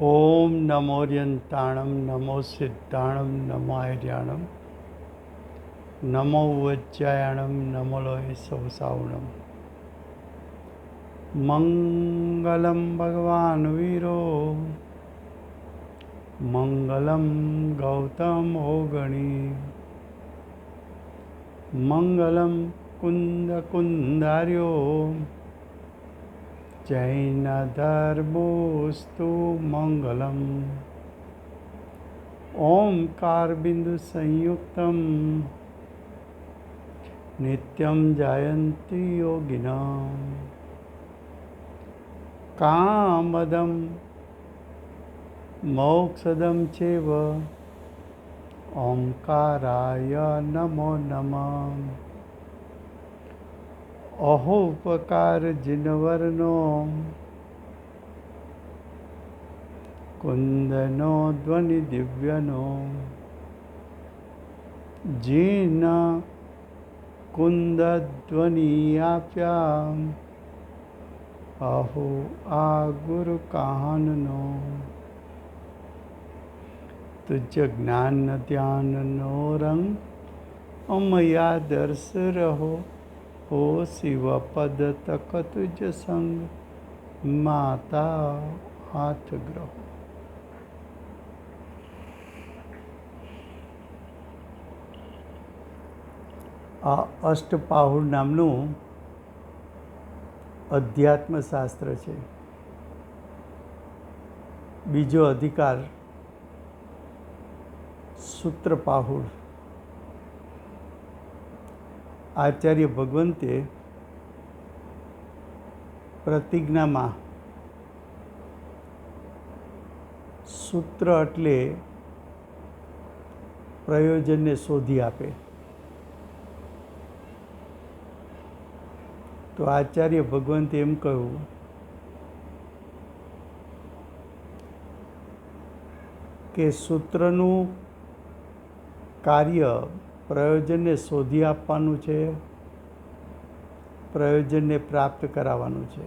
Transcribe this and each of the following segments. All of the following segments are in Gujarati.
ओम नमोर्यंताणं नमो सिद्धाणं नमो आर्याणं नमो वज्रायणं नमो लोहे सवसावणं मंगलम भगवान वीरो मंगलम गौतम ओगणी मंगलम कुंद कुंदार्यो जैन धर्मोस्तु मंगलम ओंकार बिंदु संयुक्तम नित्यं जायन्ति योगिनां कामदं मोक्षदं चैव ओंकाराय नमो नमः। अहोपकार जिनवर्णो कुंदनो ध्वनि दिव्यनो जिन कुंदध्वनियाप्याम् अहो आ गुरु काहननो तुझ ज्ञान ध्यान नो रंग अमया दर्श रहो हो शिव पद तक तुझ संग माता हाथ ग्रहो। આ અષ્ટપાહુર નામનું અધ્યાત્મશાસ્ત્ર છે. બીજો અધિકાર સૂત્રપાહુર. આચાર્ય ભગવંતે પ્રતિજ્ઞામાં સૂત્ર એટલે પ્રયોજનને શોધી આપે. તો આચાર્ય ભગવંતે એમ કહ્યું કે સૂત્રનું કાર્ય પ્રયોજનને શોધી આપવાનું છે, પ્રયોજનને પ્રાપ્ત કરાવવાનું છે.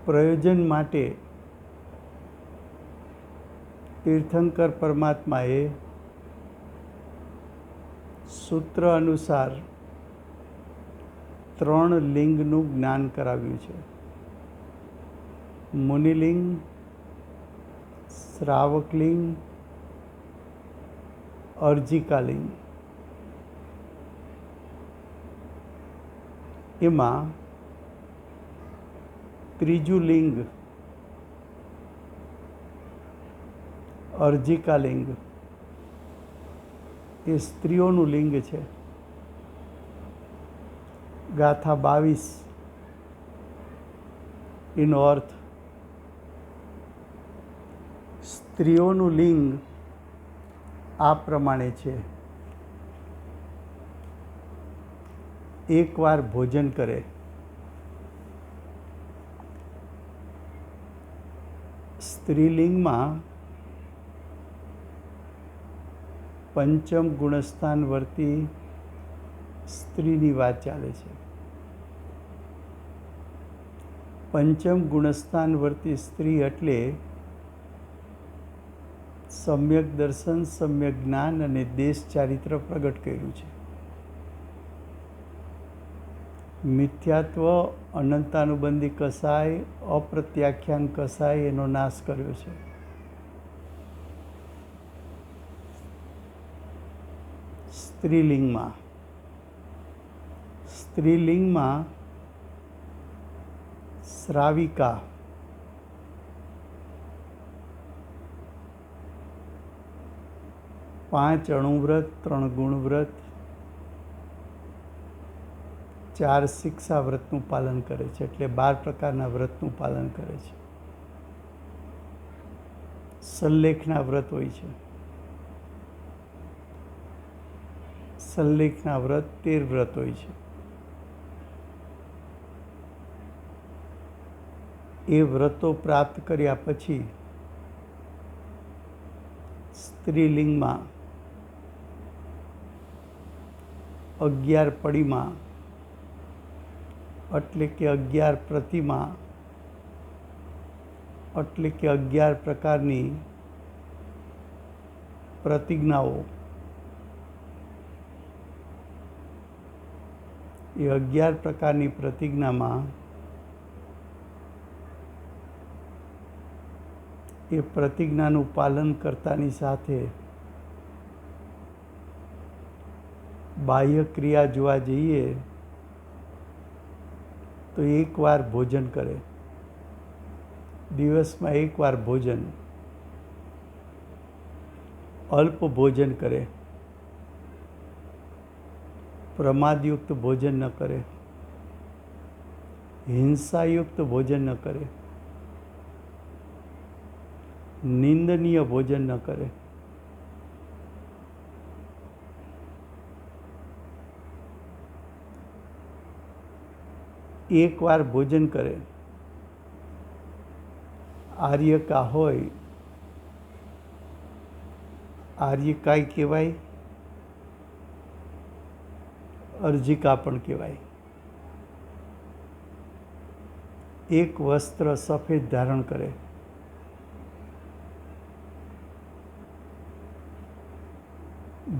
પ્રયોજન માટે તીર્થંકર પરમાત્માએ સૂત્ર અનુસાર 3 લિંગનું જ્ઞાન કરાવ્યું છે. મુનિલિંગ, શ્રાવકલિંગ, અર્જિકાલિંગ. એમાં ત્રીજું લિંગ અર્જિકાલિંગ એ સ્ત્રીઓનું લિંગ છે. ગાથા 22 એનો અર્થ સ્ત્રીઓનું લિંગ આ પ્રમાણે છે. એકવાર ભોજન કરે, સ્ત્રીલિંગમાં પંચમ ગુણસ્થાન વર્તી સ્ત્રીની વાત ચાલે છે. પંચમ ગુણસ્થાન વર્તી સ્ત્રી એટલે સમ્યક દર્શન, સમ્યક જ્ઞાન અને દેશ ચારિત્ર પ્રગટ કર્યું છે. મિથ્યાત્વ, અનંતાનુબંધી કસાય, અપ્રત્યાખ્યાન કસાય એનો નાશ કર્યો છે. સ્ત્રીલિંગમાં શ્રાવિકા, 5 અણુવ્રત, 3 ગુણવ્રત, 4 શિક્ષા વ્રતનું પાલન કરે છે. એટલે 12 પ્રકારના વ્રતનું પાલન કરે છે. સલ્લેખના વ્રત હોય છે. સલ્લેખના વ્રત 13 વ્રત હોય છે. એ વ્રતો પ્રાપ્ત કર્યા પછી સ્ત્રીલિંગમાં 11 પડીમાં એટલે કે 11 પ્રતિમા એટલે કે 11 પ્રકારની પ્રતિજ્ઞાઓ. એ 11 પ્રકારની પ્રતિજ્ઞામાં એ પ્રતિજ્ઞાનું પાલન કરતાની સાથે બાહ્ય ક્રિયા જોવા જઈએ તો એકવાર ભોજન કરે, દિવસમાં એકવાર ભોજન, અલ્પ ભોજન કરે, પ્રમાદયુક્ત ભોજન ન કરે, હિંસાયુક્ત ભોજન ન કરે, નિંદનીય ભોજન ન કરે, એકવાર ભોજન કરે. આર્યકા હોય, આર્યકાય કહેવાય, અર્જિકા પણ કહેવાય. એક વસ્ત્ર સફેદ ધારણ કરે,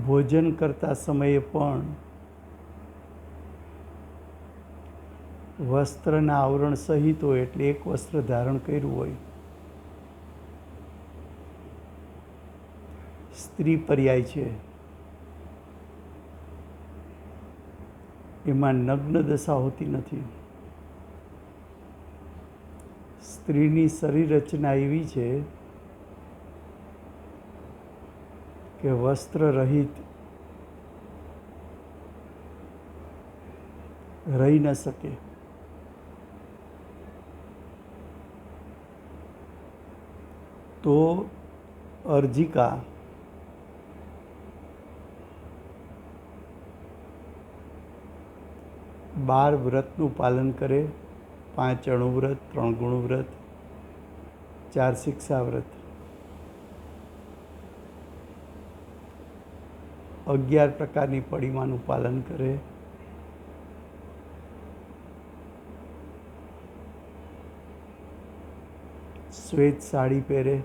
ભોજન કરતા સમયે પણ વસ્ત્રના આવરણ સહિત હોય, એટલે એક વસ્ત્ર ધારણ કર્યું હોય. સ્ત્રી પર્યાય છે, એમાં નગ્ન દશા હોતી નથી. સ્ત્રીની શરીર રચના એવી છે કે વસ્ત્ર રહિત રહી ન શકે. તો અર્જિકા બાર વ્રતનું પાલન કરે, 5 અણુવ્રત, 3 ગુણવ્રત, 4 શિક્ષા વ્રત, 11 પ્રકારની પડિમાનું પાલન કરે, શ્વેત સાડી પહેરે,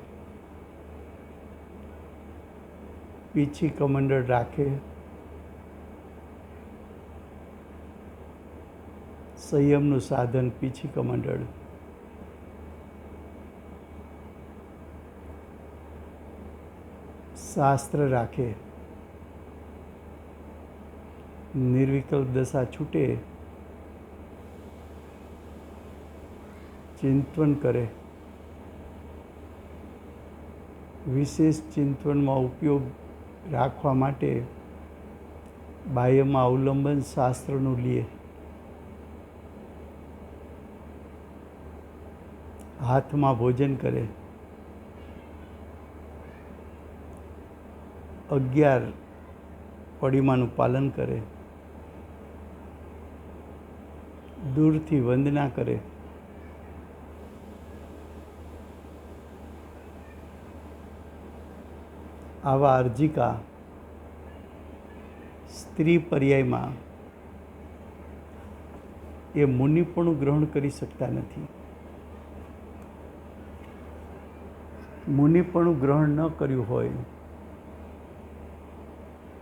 પીછી કમંડળ રાખે, સંયમનું સાધન પીછી કમંડળ, શાસ્ત્ર રાખે, નિર્વિકલ્પ દશા છૂટે, ચિંતન કરે, વિશેષ ચિંતનમાં ઉપયોગ રાખવા માટે બાહ્યમાં અવલંબન શાસ્ત્રનું લે, હાથમાં ભોજન કરે, 11 પડિમાનું પાલન કરે, દૂરથી વંદના કરે, આવા અર્જિકા સ્ત્રી પર્યાયમાં એ મુનિપણું ગ્રહણ કરી શકતા નથી. મુનિપણું ગ્રહણ ન કર્યું હોય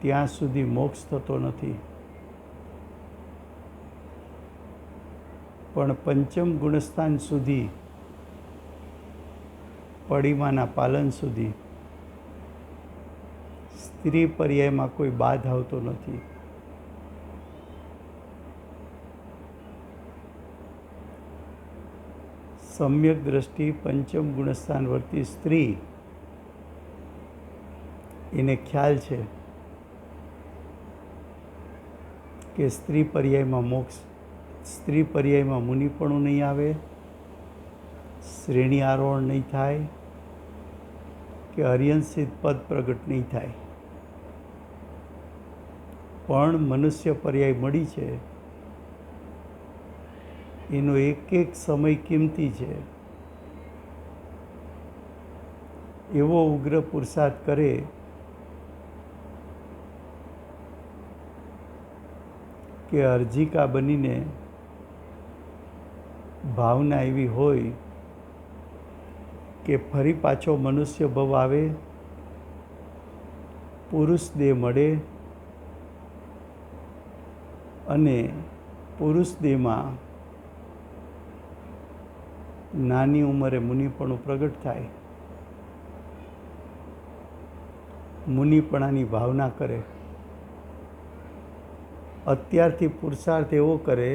ત્યાં સુધી મોક્ષ થતો નથી. પણ પંચમ ગુણસ્થાન સુધી, પડિમાના પાલન સુધી સ્ત્રી પર્યાયમાં કોઈ બાધ આવતો નથી. સમ્યક દ્રષ્ટિ પંચમ ગુણસ્થાન વર્તી સ્ત્રી, એને ખ્યાલ છે કે સ્ત્રી પર્યાયમાં મોક્ષ, સ્ત્રી પર્યાયમાં મુનિપણું નહીં આવે, શ્રેણી આરોહણ નહીં થાય કે અર્યંસિત પદ પ્રગટ નહીં થાય. પણ મનુષ્ય પર્યાય મળી છે, એનો એક એક સમય કિંમતી છે. એવો ઉગ્ર પુરુષાર્થ કરે કે અર્જિકા બનીને ભાવના એવી હોય કે ફરી પાછો મનુષ્ય ભવ આવે, પુરુષ દેહ મળે અને પુરુષ દેહમાં નાની ઉંમરે મુનિપણું પ્રગટ થાય, મુનિપણાની ભાવના કરે, અત્યારથી પુરુષાર્થ એવો કરે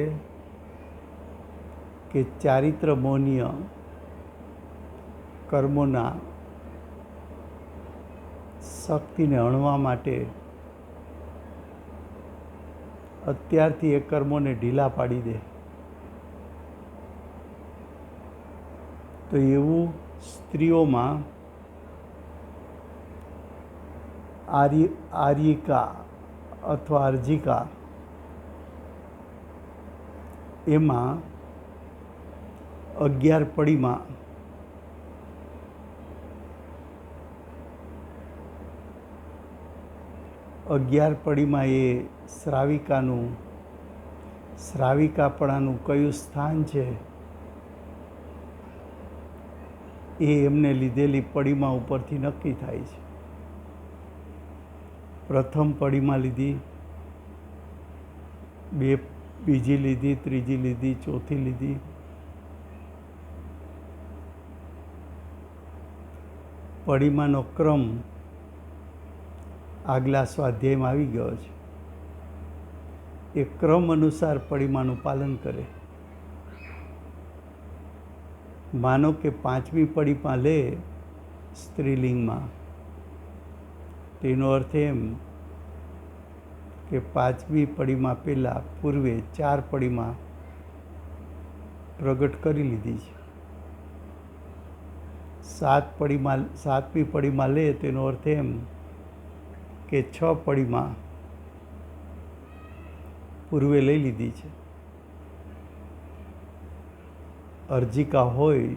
કે ચારિત્ર મોહનીય કર્મોના શક્તિને અણવા માટે અત્યારથી એ કર્મોને ઢીલા પાડી દે. તો એવું સ્ત્રીઓમાં આર્યિકા અથવા અર્જિકા એમાં 11 પડીમાં એ શ્રાવિકાપણાનું કયું સ્થાન છે એ એમને લીધેલી પડીમાં ઉપરથી નક્કી થાય છે. પ્રથમ પડીમાં લીધી, બીજી લીધી, ત્રીજી લીધી, ચોથી લીધી. પડીમાંનો ક્રમ આગલા સ્વાધ્યાયમાં આવી ગયો છે. એ ક્રમ અનુસાર પડીમાંનું પાલન કરે. માનો કે 5મી પડીમાં લે સ્ત્રીલિંગમાં, તેનો અર્થ એમ કે 5મી પડીમાં પહેલાં પૂર્વે 4 પડીમાં પ્રગટ કરી લીધી છે. 7મી પડીમાં લે તેનો અર્થ એમ કે 6 પડીમાં પૂર્વે લઈ લીધી છે. અર્જિકા હોય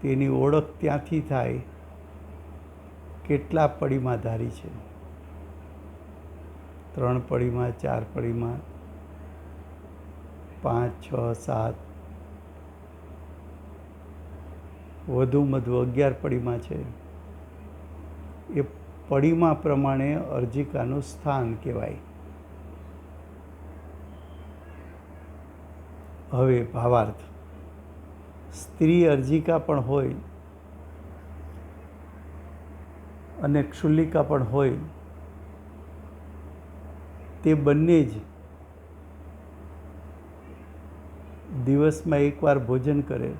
તેની ઓળખ ત્યાંથી થાય કેટલા પડીમાં ધારી છે. 3 પડીમાં, 4 પડીમાં, 5, 6, 7, વધુમાં વધુ 11 પડીમાં છે. એ પડીમાં પ્રમાણે અર્જિકાનું સ્થાન કહેવાય. હવે ભાવાર્થ. સ્ત્રી અર્જિકા પણ હોય અને ક્ષુલ્લિકા પણ હોય, તે બંને જ દિવસમાં એકવાર ભોજન કરે.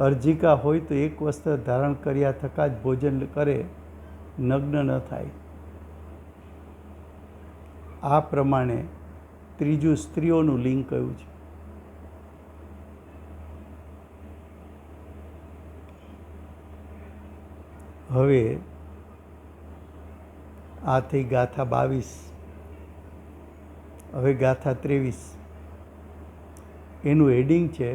અર્જિકા હોય તો એક વસ્ત્ર ધારણ કર્યા થતાં જ ભોજન કરે, નગ્ન ન થાય. આ પ્રમાણે ત્રીજું સ્ત્રીઓનું લિંગ કયું છે. હવે આ થઈ ગાથા 22. હવે ગાથા 23. એનું હેડિંગ છે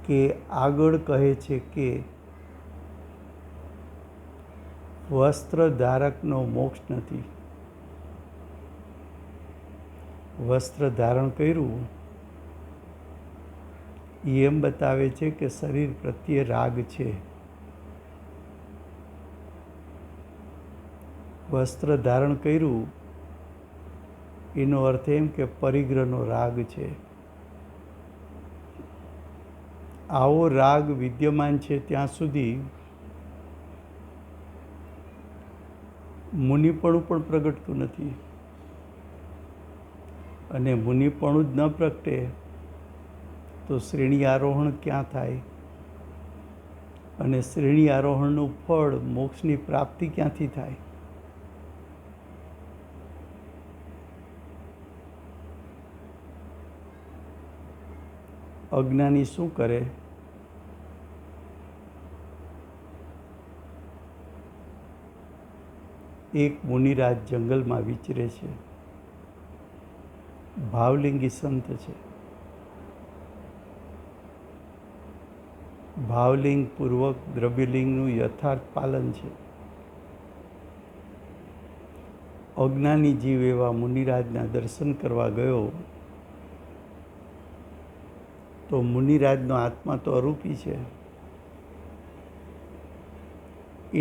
કે આગળ કહે છે કે વસ્ત્ર ધારકનો મોક્ષ નથી. વસ્ત્ર ધારણ કર્યું એ એમ બતાવે છે કે શરીર પ્રત્યે રાગ છે. વસ્ત્ર ધારણ કર્યું એનો અર્થ એમ કે પરિગ્રહનો રાગ છે. આવો રાગ વિદ્યમાન છે ત્યાં સુધી મુનિપણું પણ પ્રગટતું નથી. અને મુનિપણું જ ન પ્રગટે તો શ્રેણી આરોહણ ક્યાં થાય? અને શ્રેણી આરોહણનું ફળ મોક્ષની પ્રાપ્તિ ક્યાંથી થાય? અજ્ઞાની શું કરે? એક મુનિરાજ જંગલમાં વિચરે છે. ભાવલિંગી સંત છે. ભાવલિંગ પૂર્વક દ્રવ્યલિંગનું યથાર્થ પાલન છે. અજ્ઞાની જીવ એવા મુનિરાજના દર્શન કરવા ગયો તો મુનિરાજનો આત્મા તો અરૂપી છે,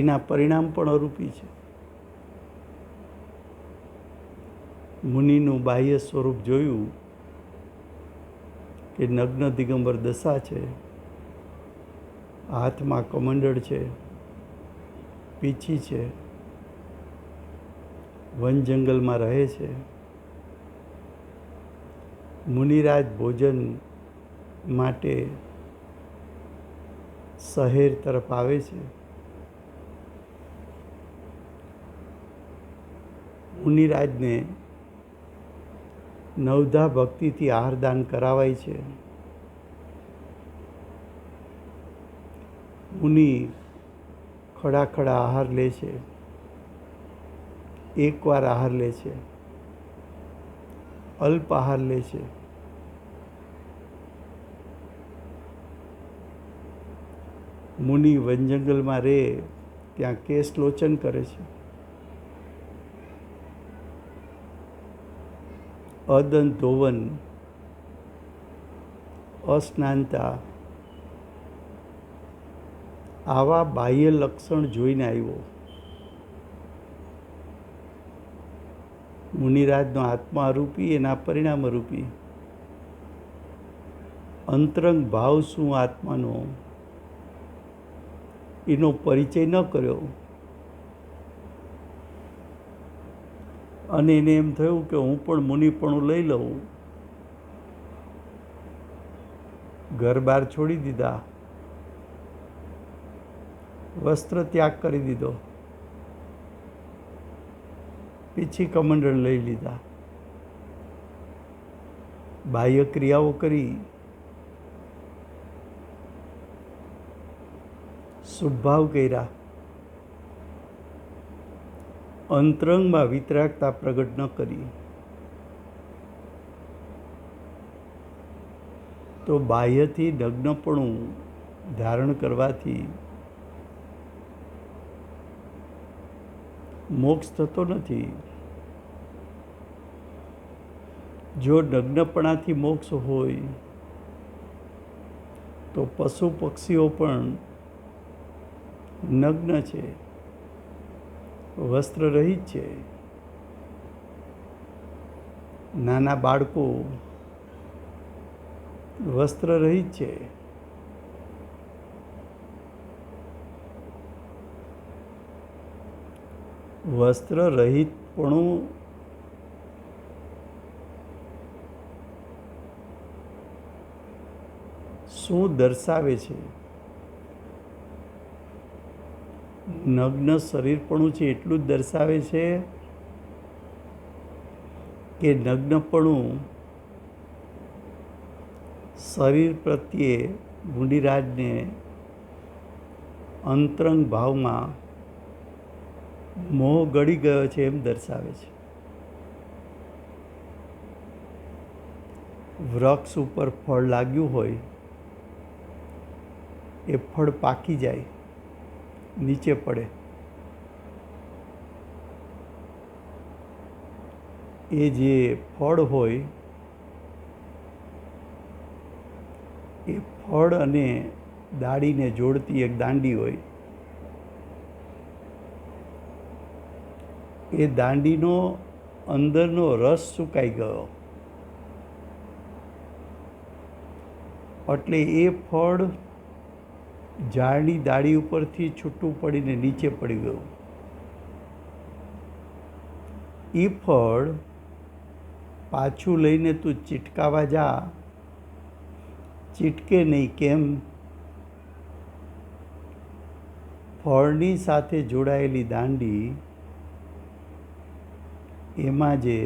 એના પરિણામ પણ અરૂપી છે. મુનિનું બાહ્ય સ્વરૂપ જોયું કે નગ્ન દિગંબર દશા છે, હાથમાં કમંડળ છે, પીછી છે, વન જંગલમાં રહે છે. મુનિરાજ ભોજન માટે શહેર તરફ આવે છે. મુનિરાજને નવધા ભક્તિથી આહારદાન કરાવાય છે. મુનિ ખડા આહાર લે છે, એકવાર આહાર લે છે, અલ્પ આહાર લે છે. મુનિ વન જંગલમાં રહે ત્યાં કેશ લોચન કરે છે. અદંત ધોવન, અસ્નાનતા આવા બાહ્ય લક્ષણ જોઈને આવ્યો. મુનિરાજનો આત્મા અરૂપી, એના પરિણામ અરૂપી. અંતરંગ ભાવ શું આત્માનો, એનો પરિચય ન કર્યો અને એને એમ થયું કે હું પણ મુનિપણું લઈ લઉં. ઘર બાર છોડી દીધા, વસ્ત્ર ત્યાગ કરી દીધો, પીછી કમંડળ લઈ લીધા, બાહ્ય ક્રિયાઓ કરી, શુભભાવ કર્યા, અંતરંગમાં વિતરાગતા પ્રગટ ન કરી, તો બાહ્યથી નગ્નપણું ધારણ કરવાથી મોક્ષ થતો નથી. જો નગ્નપણાથી મોક્ષ હોય તો પશુ પક્ષીઓ પણ નગ્ન છે, વસ્ત્ર રહિત છે. નાના બાળકો વસ્ત્ર રહિત છે. વસ્ત્ર રહિતપણું શું દર્શાવે છે? નગ્ન શરીરપણું છે એટલું જ દર્શાવે છે કે નગ્નપણું શરીર પ્રત્યે મુનિરાજને અંતરંગ ભાવમાં મોહ ગળી ગયો છે એમ દર્શાવે છે. વૃક્ષ ઉપર ફળ લાગ્યું હોય, એ ફળ પાકી જાય, નીચે પડે, એ જે ફળ હોય એ ફળ અને ડાળીને જોડતી એક દાંડી હોય. એ દાંડીનો અંદરનો રસ સુકાઈ ગયો એટલે એ ફળ ઝાડની ડાળી ઉપરથી છૂટું પડીને નીચે પડી ગયું. એ ફળ પાછું લઈને તું ચીટકાવા જા, ચીટકે નહીં. કેમ? ફળની સાથે જોડાયેલી દાંડી, એમાં જે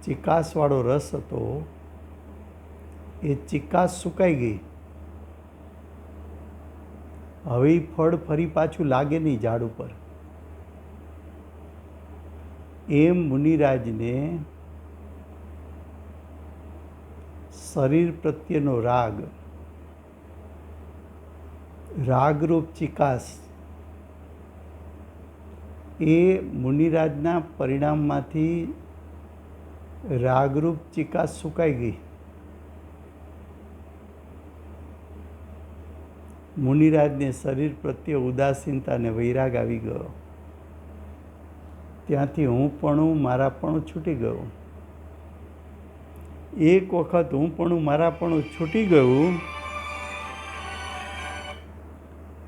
ચિકાસવાળો રસ હતો એ ચિકાસ સુકાઈ ગઈ. હવે ફળ ફરી પાછું લાગે નહીં ઝાડ ઉપર. એમ મુનિરાજને શરીર પ્રત્યેનો રાગ, રાગરૂપ ચિકાસ, એ મુનિરાજના પરિણામમાંથી રાગરૂપ ચિકાસ સુકાઈ ગઈ. મુનિરાજને શરીર પ્રત્યે ઉદાસીનતા અને વૈરાગ આવી ગયો. ત્યાંથી હું મારાપણું છૂટી ગયું. એક વખત હું મારાપણું છૂટી ગયું,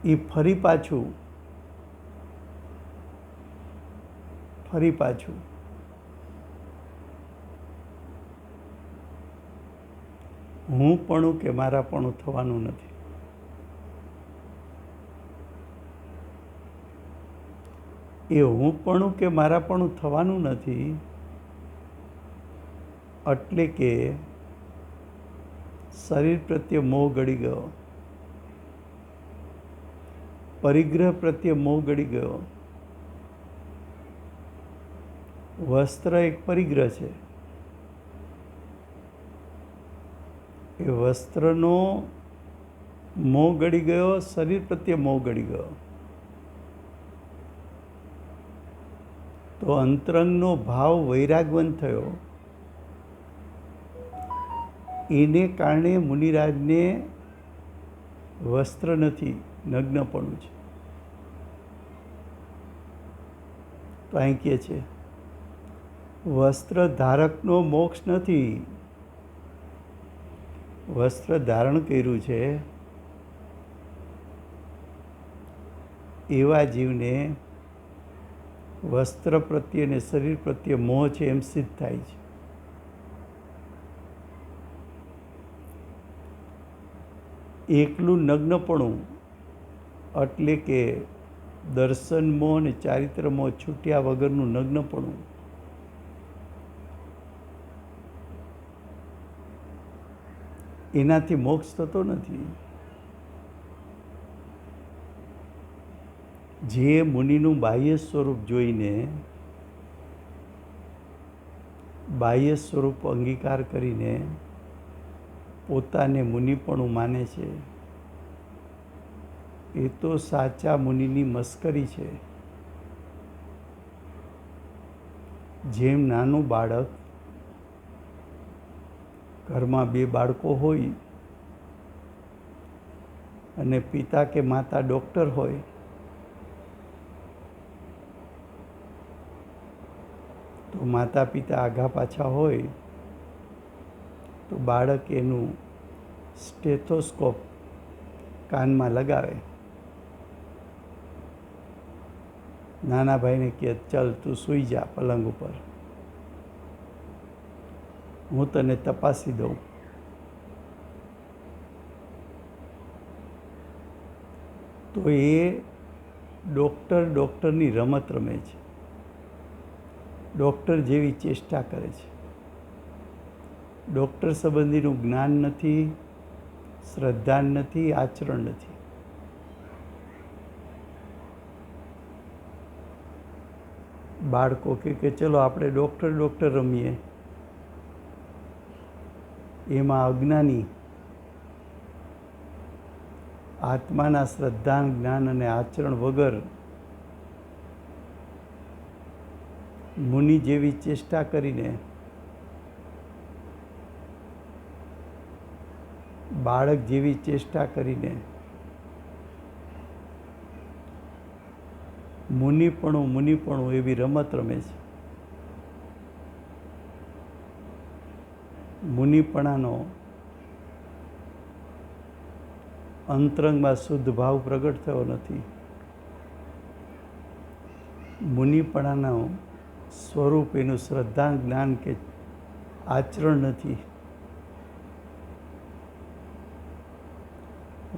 એ ફરી પાછું હુંપણું કે મારાપણું થવાનું નથી. એ હુંપણું કે મારાપણું થવાનું નથી એટલે કે શરીર પ્રત્યે મોહ ગળી ગયો, પરિગ્રહ પ્રત્યે મોહ ગળી ગયો. વસ્ત્ર એક પરિગ્રહ છે. એ વસ્ત્રનો મોહ ગળી ગયો, શરીર પ્રત્યે મોહ ગળી ગયો. તો અંતરંગનો ભાવ વૈરાગવંત થયો. એને કારણે મુનિરાજને વસ્ત્ર નથી, નગ્નપણું છે. તો અહીં કહે છે વસ્ત્ર ધારકનો મોક્ષ નથી. વસ્ત્ર ધારણ કર્યું છે એવા જીવને વસ્ત્ર પ્રત્યે અને શરીર પ્રત્યે મોહ છે એમ સિદ્ધ થાય છે. એકલું નગ્નપણું એટલે કે દર્શન મોહ અને ચારિત્ર મોહ છૂટ્યા વગરનું નગ્નપણું. એનાથી મોક્ષ થતો નથી. જે મુનિનું બાહ્ય સ્વરૂપ જોઈને બાહ્ય સ્વરૂપ અંગીકાર કરીને પોતાને મુનિપણું માને છે, એ તો સાચા મુનિની મસ્કરી છે. જેમ નાનું બાળક, ઘરમાં બે બાળકો હોય અને પિતા કે માતા ડૉક્ટર હોય, તો માતા પિતા આઘા પાછા હોય તો બાળક એનું સ્ટેથોસ્કોપ કાનમાં લગાવે. નાના ભાઈને કહે ચાલ તું સૂઈ જા પલંગ ઉપર, હું તને તપાસી દઉં. તો એ ડૉક્ટરની રમત રમે છે, ડૉક્ટર જેવી ચેષ્ટા કરે છે. ડૉક્ટર સંબંધીનું જ્ઞાન નથી, શ્રદ્ધા નથી, આચરણ નથી. બાળકો કે ચલો આપણે ડૉક્ટર રમીએ, એમાં અજ્ઞાની આત્માના શ્રદ્ધા, જ્ઞાન અને આચરણ વગર મુનિ જેવી ચેષ્ટા કરીને બાળક જેવી ચેષ્ટા કરીને મુનિપણું એવી રમત રમે છે. મુનિપણાનો અંતરંગમાં શુદ્ધ ભાવ પ્રગટ થયો નથી. મુનિપણાનો સ્વરૂપ એનું શ્રદ્ધા, જ્ઞાન કે આચરણ નથી.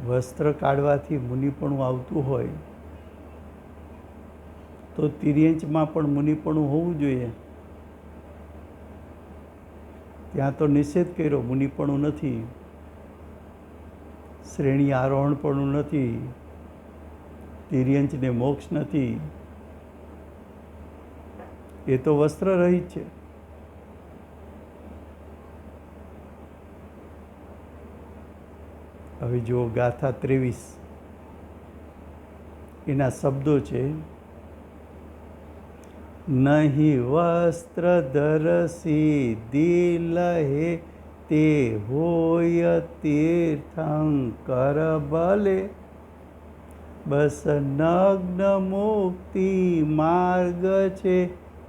વસ્ત્ર કાઢવાથી મુનિપણું આવતું હોય તો તિર્યંચમાં પણ મુનિપણું હોવું જોઈએ. ત્યાં તો નિષેધ કર્યો, મુનિપણું નથી, શ્રેણી આરોહણપણું નથી, તિર્યંચને મોક્ષ નથી. એ તો વસ્ત્ર રહિત છે. હવે જુઓ ગાથા 23 એના શબ્દો છે. નહીં વસ્ત્ર ધરસી દિલહે તે હોય તીર્થંકર બલે બસ નગ્ન મુક્તિ માર્ગ છે,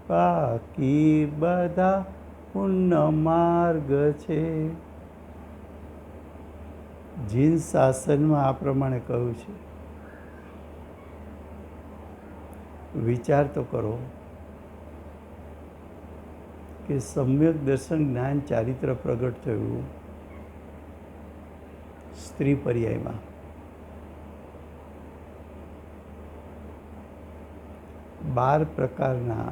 બાકી બધા પુણ્ય માર્ગ છે. જીન શાસનમાં આ પ્રમાણે કહ્યું છે. વિચાર તો કરો કે સમ્યક દર્શન જ્ઞાન ચારિત્ર પ્રગટ થયું સ્ત્રી પર્યાયમાં. બાર પ્રકારના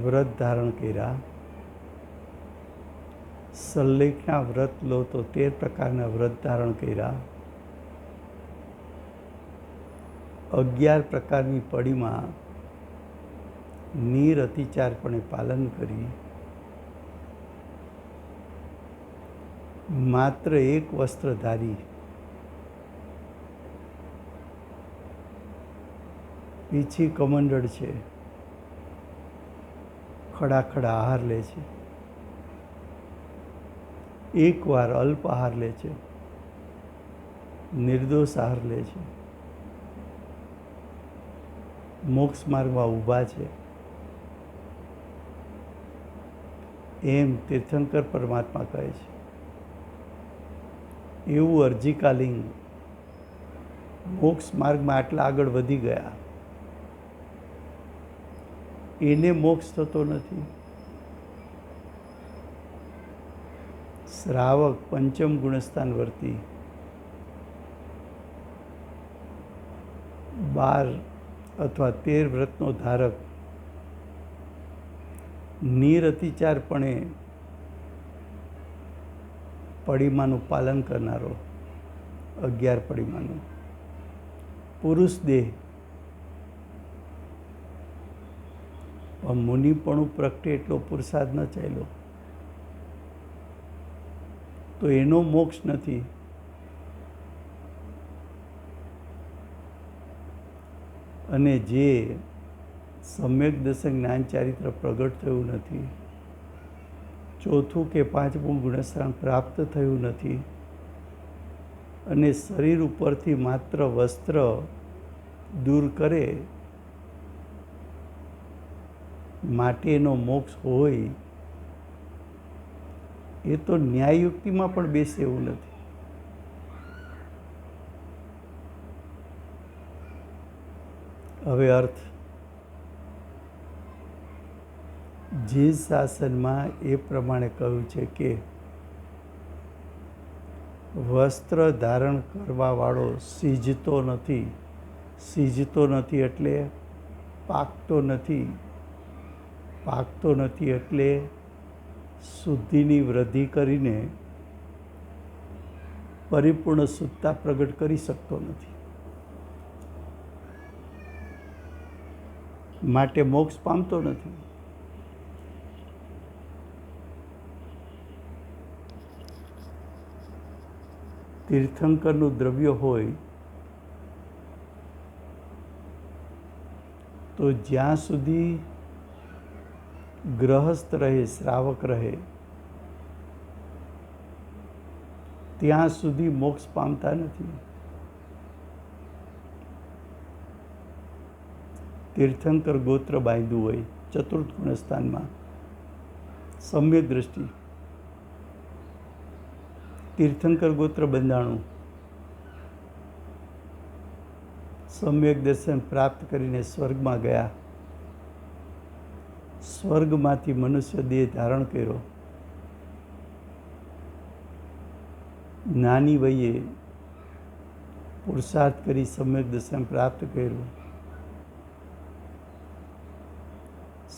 વ્રત ધારણ કર્યા. સલ્લેખના વ્રત લો તો 13 પ્રકારના વ્રત ધારણ કર્યા. 11 પ્રકારની પડીમાં નિરતિચારપણે પાલન કરી. માત્ર એક વસ્ત્ર ધારી પીછી કમંડળ છે, ખડાખડા આહાર લે છે, એકવાર અલ્પ આહાર લે છે, નિર્દોષ આહાર લે છે, મોક્ષ માર્ગમાં ઊભા છે, એમ તીર્થંકર પરમાત્મા કહે છે. એવું અરજીકાલીન મોક્ષ માર્ગમાં આટલા આગળ વધી ગયા, એને મોક્ષ થતો નથી. શ્રાવક પંચમ ગુણસ્થાન વર્તી 12 અથવા 13 વ્રતનો ધારક નિરતિચારપણે પડીમાનું પાલન કરનારો 11 પડીમાનું પુરુષ દેહ મુનિપણું પ્રગટે એટલો પુરુષાર્થ ન ચાલ્યો તો એનો મોક્ષ નથી. અને જે સમ્યક દર્શન જ્ઞાન ચારિત્ર પ્રગટ થયું નથી, ચોથું કે પાંચમું ગુણસ્થાન પ્રાપ્ત થયું નથી, અને શરીર ઉપરથી માત્ર વસ્ત્ર દૂર કરે માટે એનો મોક્ષ હોય, એ તો ન્યાયયુક્તિમાં પણ બેસે એવું નથી. હવે અર્થ જે શાસનમાં એ પ્રમાણે કહ્યું છે કે વસ્ત્ર ધારણ કરવાવાળો સિજતો નથી. સિજતો નથી એટલે પાકતો નથી. પાકતો નથી એટલે શુદ્ધિની વૃદ્ધિ કરીને પરિપૂર્ણ શુદ્ધતા પ્રગટ કરી શકતો નથી. માટે મોક્ષ પામતો નથી. તીર્થંકરનું દ્રવ્ય હોય તો જ્યાં સુધી ગ્રહસ્થ રહે, શ્રાવક રહે, ત્યાં સુધી મોક્ષ પામતા નથી. તીર્થંકર ગોત્ર બાંધ્યું હોય ચતુર્થ ગુણસ્થાનમાં, સમ્યક દ્રષ્ટિ, તીર્થંકર ગોત્ર બંધાણું, સમ્યક દર્શન પ્રાપ્ત કરીને સ્વર્ગમાં ગયા. સ્વર્ગમાંથી મનુષ્ય દેહ ધારણ કર્યો. નાની વયે પુરુષાર્થ કરી સમ્યક દર્શન પ્રાપ્ત કર્યું.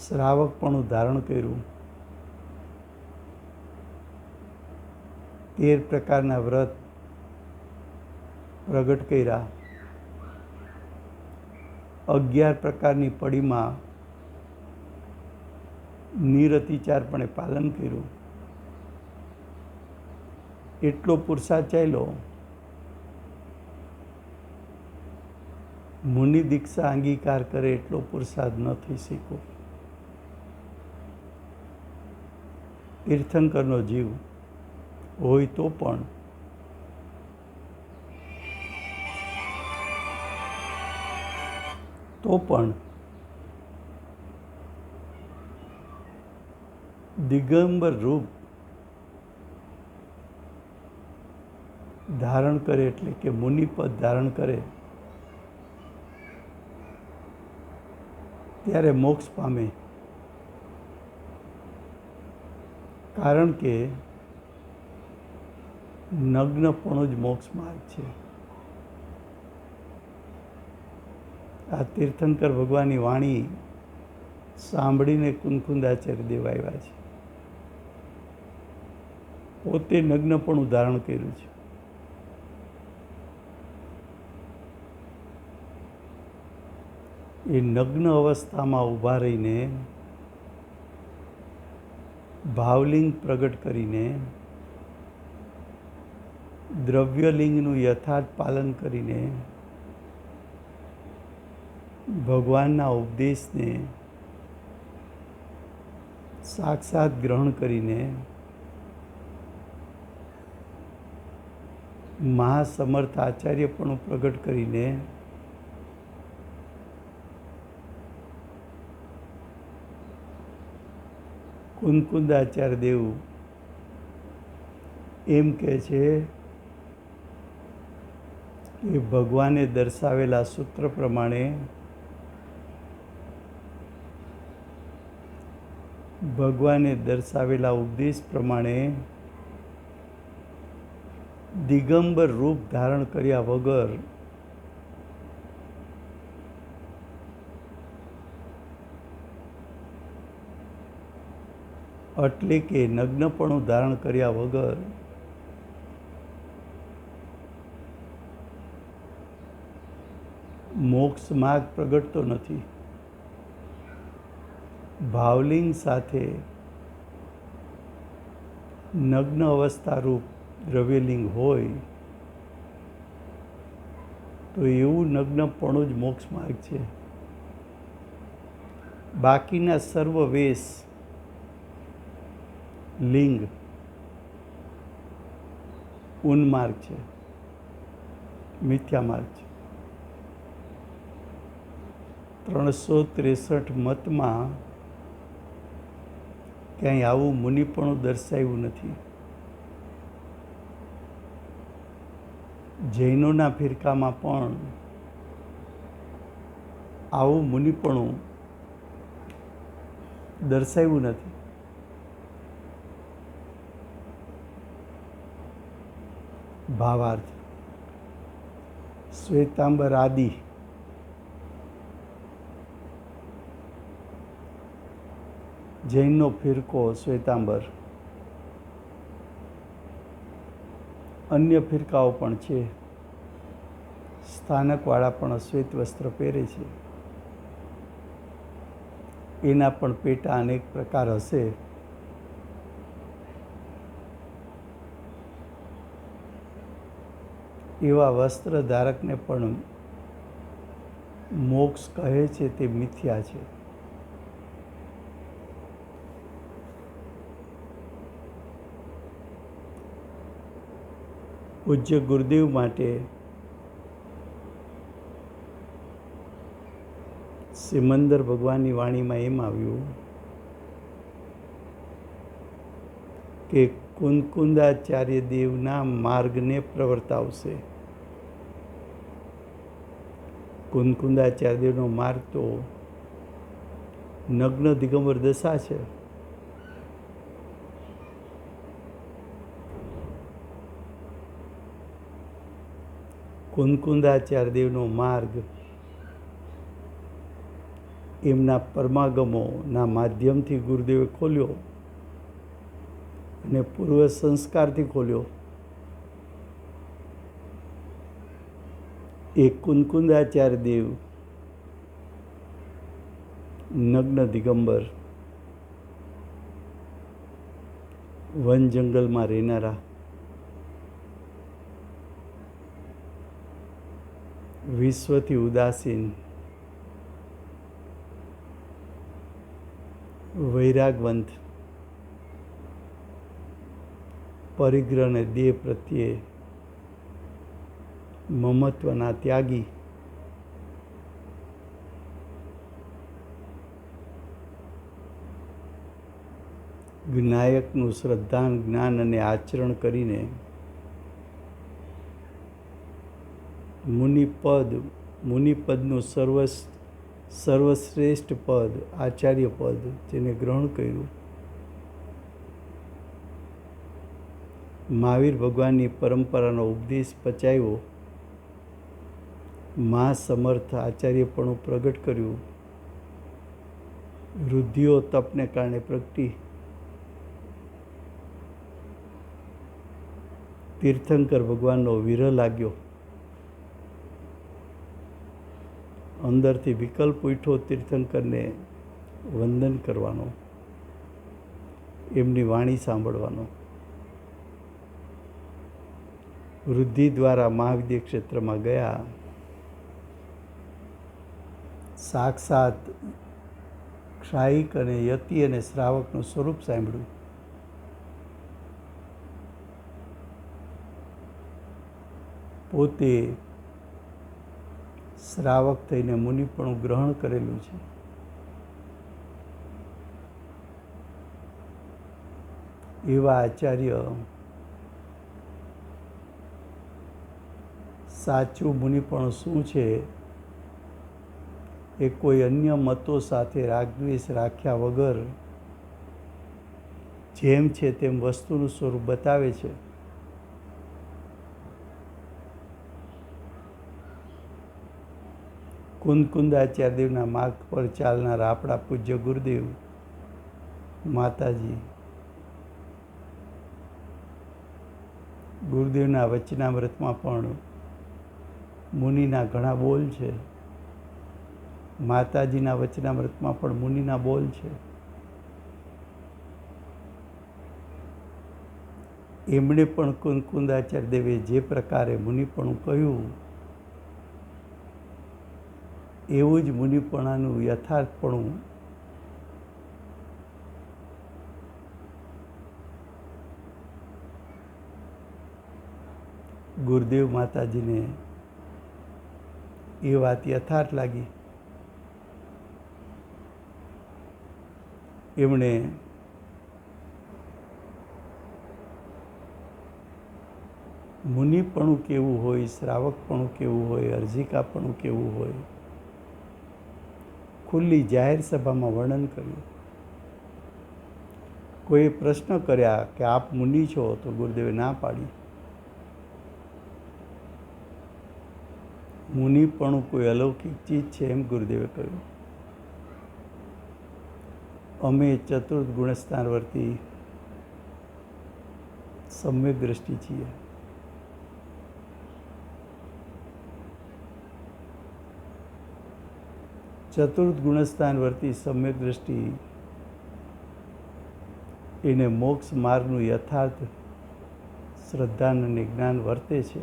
શ્રાવકપણું ધારણ કર્યું. 13 પ્રકારના વ્રત પ્રગટ કર્યા. 11 પ્રકારની પડીમાં નિરતિચારપણે પાલન કર્યું. એટલો પુરુષાર્થ ચાલ્યો. મુનિ દીક્ષા અંગીકાર કરે એટલો પુરુષાર્થ ન થઈ શક્યો. તીર્થંકરનો જીવ હોય તો પણ તો પણ દિગંબર રૂપ ધારણ કરે એટલે કે મુનિપદ ધારણ કરે ત્યારે મોક્ષ પામે. કારણ કે નગ્નપણું જ મોક્ષ માર્ગ છે. આ તીર્થંકર ભગવાનની વાણી સાંભળીને કુંકુંદાચાર્ય દેવ આવ્યા છે. પોતે નગ્નપણું ધારણ કર્યું છે. એ નગ્ન અવસ્થામાં ઊભા રહીને ભાવલિંગ પ્રગટ કરીને દ્રવ્યલિંગનું યથાર્થ પાલન કરીને ભગવાનના ઉપદેશને સાક્ષાત ગ્રહણ કરીને મહાસમર્થ આચાર્યપણું પ્રગટ કરીને કુંકુંદાચાર્ય દેવ એમ કહે છે કે ભગવાને દર્શાવેલા સૂત્ર પ્રમાણે ભગવાને દર્શાવેલા ઉપદેશ પ્રમાણે દિગંબર રૂપ ધારણ કર્યા વગર એટલે કે નગ્નપણું ધારણ કર્યા વગર મોક્ષ માર્ગ પ્રગટતો નથી. ભાવલિંગ સાથે નગ્ન અવસ્થા રૂપ દ્રવ્યલિંગ હોય તો એવું નગ્નપણું જ મોક્ષ માર્ગ છે. બાકીના સર્વ વેશ લિંગ ઉન્માર્ગ છે, મિથ્યા માર્ગ છે. 363 મતમાં ક્યાંય આવું મુનિપણું દર્શાવ્યું નથી. જૈનોના ફિરકામાં પણ આવું મુનિપણું દર્શાવ્યું નથી. ભાવાર્થ શ્વેતાંબર આદિ જૈનનો ફિરકો શ્વેતાંબર, અન્ય ફિરકાઓ પણ છે. સ્થાનકવાળા પણ શ્વેત વસ્ત્ર પહેરે છે. એના પણ પેટા અનેક પ્રકાર હશે. એવા વસ્ત્ર ધારકને પણ મોક્ષ કહે છે તે મિથ્યા છે. પૂજ્ય ગુરુદેવ માટે સિમંદર ભગવાનની વાણીમાં એમ આવ્યું કે કુંકુંદાચાર્ય દેવના માર્ગને પ્રવર્તાવશે. કુંકુંદાચાર્ય દેવનો માર્ગ તો નગ્ન દિગંબર દશા છે. કુંકુંદાચાર્ય દેવનો માર્ગ એમના પરમાગમોના માધ્યમથી ગુરુદેવે ખોલ્યો અને પૂર્વ સંસ્કારથી ખોલ્યો. એ કુંકુંદાચાર્ય દેવ નગ્ન દિગંબર વન જંગલમાં રહેનારા, વિશ્વથી ઉદાસીન, વૈરાગવંત, પરિગ્રહ અને દેહ પ્રત્યે મમત્વના ત્યાગી, વિનાયકનું શ્રદ્ધા, જ્ઞાન અને આચરણ કરીને મુનિપદનું સર્વશ્રેષ્ઠ પદ, આચાર્ય પદ, જેને ગ્રહણ કર્યું. મહાવીર ભગવાનની પરંપરાનો ઉપદેશ પચાવ્યો. મહાસમર્થ આચાર્યપણું પ્રગટ કર્યું. વૃદ્ધિઓ તપને કારણે પ્રગટી. તીર્થંકર ભગવાનનો વિરહ લાગ્યો. અંદરથી વિકલ્પ ઉઠ્યો તીર્થંકરને વંદન કરવાનો, એમની વાણી સાંભળવાનો. વૃદ્ધિ દ્વારા મહાવિદ્ય ક્ષેત્રમાં ગયા. સાક્ષાત ક્ષાયિક અને યતિ અને શ્રાવકનું સ્વરૂપ સાંભળ્યું. પોતે શ્રાવક થઈને મુનિપણું ગ્રહણ કરેલું છે. એવા આચાર્ય સાચું મુનિપણું શું છે એ કોઈ અન્ય મતો સાથે રાગદ્વેષ રાખ્યા વગર જેમ છે તેમ વસ્તુનું સ્વરૂપ બતાવે છે. કુંદકુંદાચાર્યદેવના માર્ગ પર ચાલનારા આપણા પૂજ્ય ગુરુદેવ માતાજી, ગુરુદેવના વચનામૃતમાં પણ મુનિના ઘણા બોલ છે. માતાજીના વચનામૃતમાં પણ મુનિના બોલ છે. એમણે પણ કુંદકુંદાચાર્યદેવે જે પ્રકારે મુનિપણું કહ્યું એવું જ મુનિપણાનું યથાર્થપણું ગુરુદેવ માતાજીને એ વાત યથાર્થ લાગી. એમણે મુનિપણું કેવું હોય, શ્રાવકપણું કેવું હોય, અર્જિકાપણું કેવું હોય, ખુલ્લી જાહેર સભામાં વર્ણન કર્યું. કોઈએ પ્રશ્ન કર્યા કે આપ મુનિ છો, તો ગુરુદેવે ના પાડી. મુનિપણું કોઈ અલૌકિક ચીજ છે એમ ગુરુદેવે કહ્યું. અમે ચતુર્થ ગુણસ્થાનવર્તી સમ્યક દ્રષ્ટિ છીએ. ચતુર્થ ગુણસ્થાનવર્તી સમ્યક દ્રષ્ટિ એને મોક્ષ માર્ગનું યથાર્થ શ્રદ્ધા અને જ્ઞાન વર્તે છે.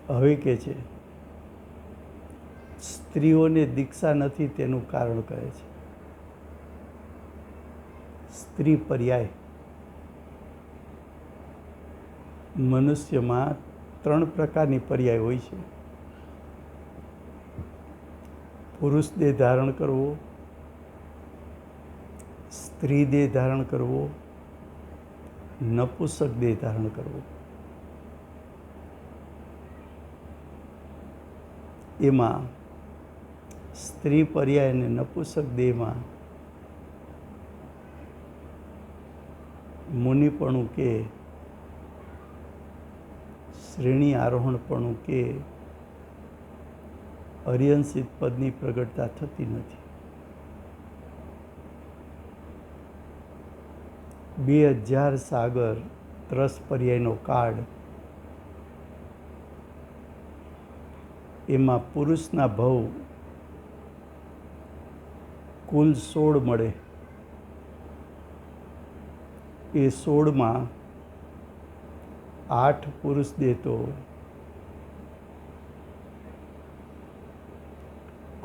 હવે કે છે સ્ત્રીઓને દીક્ષા નથી તેનું કારણ કહે છે. સ્ત્રી પર્યાય. મનુષ્યમાં 3 પ્રકારની પર્યાય હોય છે. પુરુષ દેહ ધારણ કરવો, સ્ત્રી દેહ ધારણ કરવો, નપુંસક દેહ ધારણ કરવો. એમાં સ્ત્રી પર્યાય અને નપુંસક દેહમાં મુનિપણું કે શ્રેણી આરોહણપણું કે અર્યંસિત પદની પ્રગટતા થતી નથી. 2000 સાગર ત્રસ પર્યાયનો કાર્ડ, એમાં પુરુષના ભવ કુલ 16 મળે. એ 16માં 8 પુરુષ દેહ તો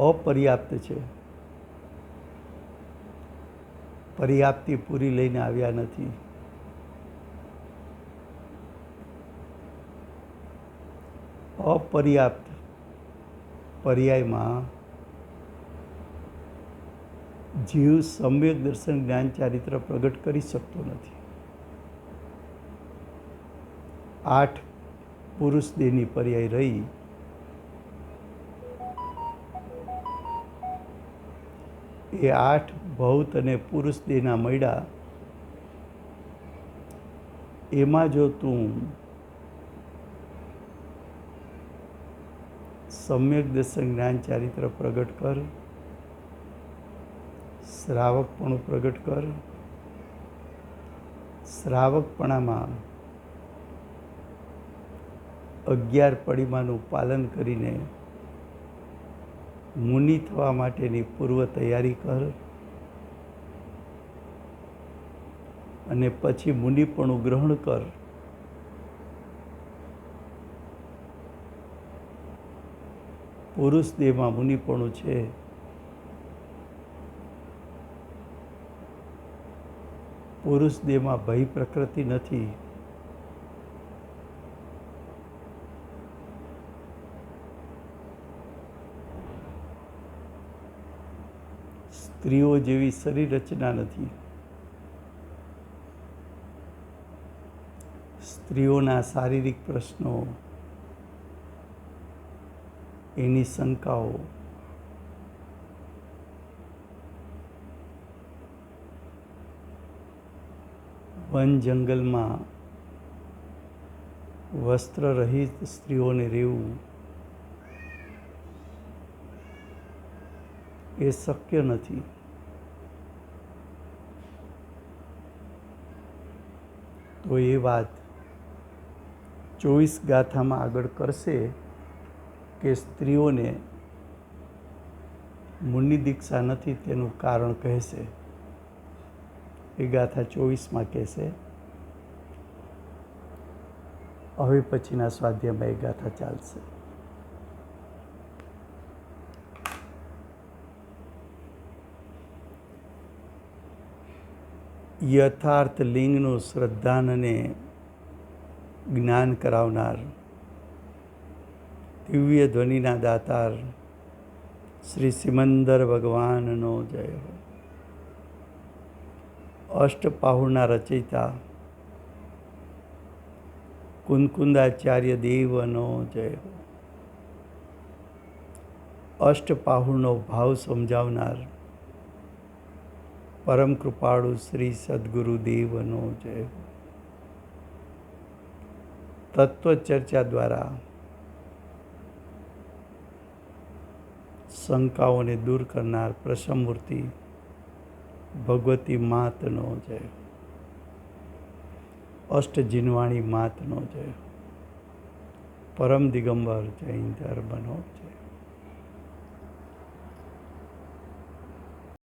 અપર્યાપ્ત છે. પર્યાપ્તિ પૂરી લઈને આવ્યા નથી. અપર્યાપ્ત પર્યાયમાં જીવ સમ્યક દર્શન જ્ઞાન ચારિત્ર પ્રગટ કરી શકતો નથી. 8 પુરુષ દેહની પર્યાય રહી એ 8 ભૌત અને પુરુષ દેહના મળ્યા. એમાં જો તું સમ્યક દર્શન જ્ઞાન ચારિત્ર પ્રગટ કર, શ્રાવકપણું પ્રગટ કર, શ્રાવકપણામાં 11 પડીમાનું પાલન કરીને મુનિ થવા માટેની પૂર્વ તૈયારી કર અને પછી મુનિપણું ગ્રહણ કર. પુરુષ દેહમાં મુનિપણું છે. પુરુષ દેહમાં ભય પ્રકૃતિ નથી. સ્ત્રીઓ જેવી શરીર રચના નથી. સ્ત્રીઓના શારીરિક પ્રશ્નો, એની શંકાઓ, વન જંગલમાં વસ્ત્ર રહિત સ્ત્રીઓને રહેવું એ શક્ય નથી. તો એ વાત 24 ગાથામાં આગળ કરશે કે સ્ત્રીઓને મુનિ દીક્ષા નથી તેનું કારણ કહેશે. એ ગાથા 24માં કહેશે. હવે પછીના સ્વાધ્યાયમાં એ ગાથા ચાલશે. યથાર્થ લિંગનું શ્રદ્ધાનને જ્ઞાન કરાવનાર દિવ્ય ધ્વનિના દાતાર શ્રી સિમંદર ભગવાનનો જય હો. અષ્ટપાહુરના રચયિતા કુંદકુંદાચાર્ય દેવનો જય હો. અષ્ટપાહુનો ભાવ સમજાવનાર પરમ કૃપાળુ શ્રી સદગુરુ દેવનો જય હો. તત્વચર્ચા દ્વારા શંકાઓને દૂર કરનાર પ્રસમમૂર્તિ ભગવતી માતનો જય. અષ્ટજીનવાણી માતનો જય. પરમ દિગંબર જૈન ધર્મનો જય.